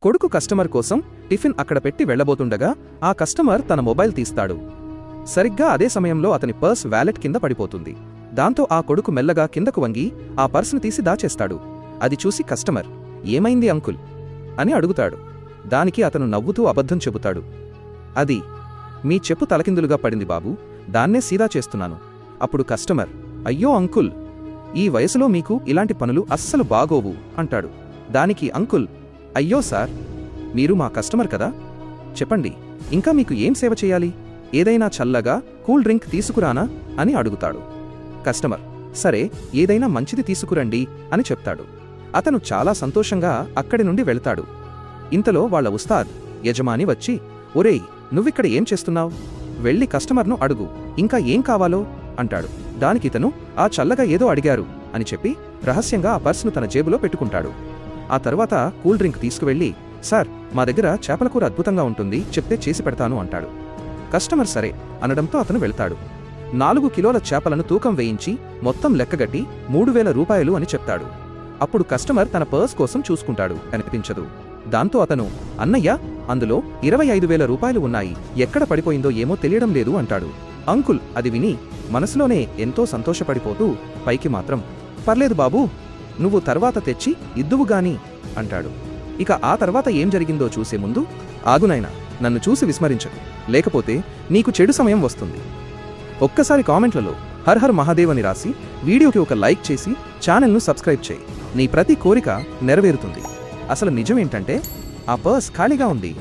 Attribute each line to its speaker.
Speaker 1: కొడుకు కస్టమర్ కోసం టిఫిన్ అక్కడ పెట్టి వెళ్లబోతుండగా ఆ కస్టమర్ తన మొబైల్ తీస్తాడు. సరిగ్గా అదే సమయంలో అతని పర్స్ వ్యాలెట్ కింద పడిపోతుంది. దాంతో ఆ కొడుకు మెల్లగా కిందకు వంగి ఆ పర్సును తీసి దాచేస్తాడు. అది చూసి కస్టమర్, ఏమైంది అంకుల్ అని అడుగుతాడు. దానికి అతను నవ్వుతూ అబద్ధం చెబుతాడు. అది మీ చెప్పు తలకిందులుగా పడింది బాబూ, దాన్నే సీదా చేస్తున్నాను. అప్పుడు కస్టమర్, అయ్యో అంకుల్, ఈ వయసులో మీకు ఇలాంటి పనులు అస్సలు బాగోవు అంటాడు. దానికి అంకుల్, అయ్యో సార్, మీరు మా కస్టమర్ కదా, చెప్పండి ఇంకా మీకు ఏం సేవ చేయాలి, ఏదైనా చల్లగా కూల్ డ్రింక్ తీసుకురానా అని అడుగుతాడు. కస్టమర్, సరే ఏదైనా మంచిది తీసుకురండి అని చెప్తాడు. అతను చాలా సంతోషంగా అక్కడి నుండి వెళ్తాడు. ఇంతలో వాళ్ల ఉస్తాద్ యజమాని వచ్చి, ఒరేయ్ నువ్విక్కడ ఏం చేస్తున్నావ్, వెళ్ళి కస్టమర్ను అడుగు ఇంకా ఏం కావాలో అంటాడు. దానికితను, ఆ చల్లగా ఏదో అడిగారు అని చెప్పి రహస్యంగా ఆ పర్సును తన జేబులో పెట్టుకుంటాడు. ఆ తర్వాత కూల్ డ్రింక్ తీసుకువెళ్ళి, సార్ మా దగ్గర చేపల కూర అద్భుతంగా ఉంటుంది, చెప్తే చేసి పెడతాను అంటాడు. కస్టమర్ సరే అనడంతో అతను వెళ్తాడు. 4 కిలోల చేపలను తూకం వేయించి మొత్తం లెక్కగట్టి 3000 రూపాయలు అని చెప్తాడు. అప్పుడు కస్టమర్ తన పర్స్ కోసం చూసుకుంటాడు, కనిపించదు. దాంతో అతను, అన్నయ్య అందులో 25,000 రూపాయలు ఉన్నాయి, ఎక్కడ పడిపోయిందో ఏమో తెలియడం లేదు అంటాడు. అంకుల్ అది విని మనసులోనే ఎంతో సంతోషపడిపోతూ పైకి మాత్రం, పర్లేదు బాబూ, నువ్వు తర్వాత తెచ్చి ఇద్దువుగాని అంటాడు. ఇక ఆ తర్వాత ఏం జరిగిందో చూసే ముందు, ఆగునైనా నన్ను చూసి విస్మరించకు, లేకపోతే నీకు చెడు సమయం వస్తుంది. ఒక్కసారి కామెంట్లలో హర్ హర్ మహాదేవ్ అని రాసి వీడియోకి ఒక లైక్ చేసి ఛానల్ను సబ్స్క్రైబ్ చేయి. నీ ప్రతి కోరిక నెరవేరుతుంది. అసలు నిజమేంటంటే ఆ పర్స్ ఖాళీగా ఉంది.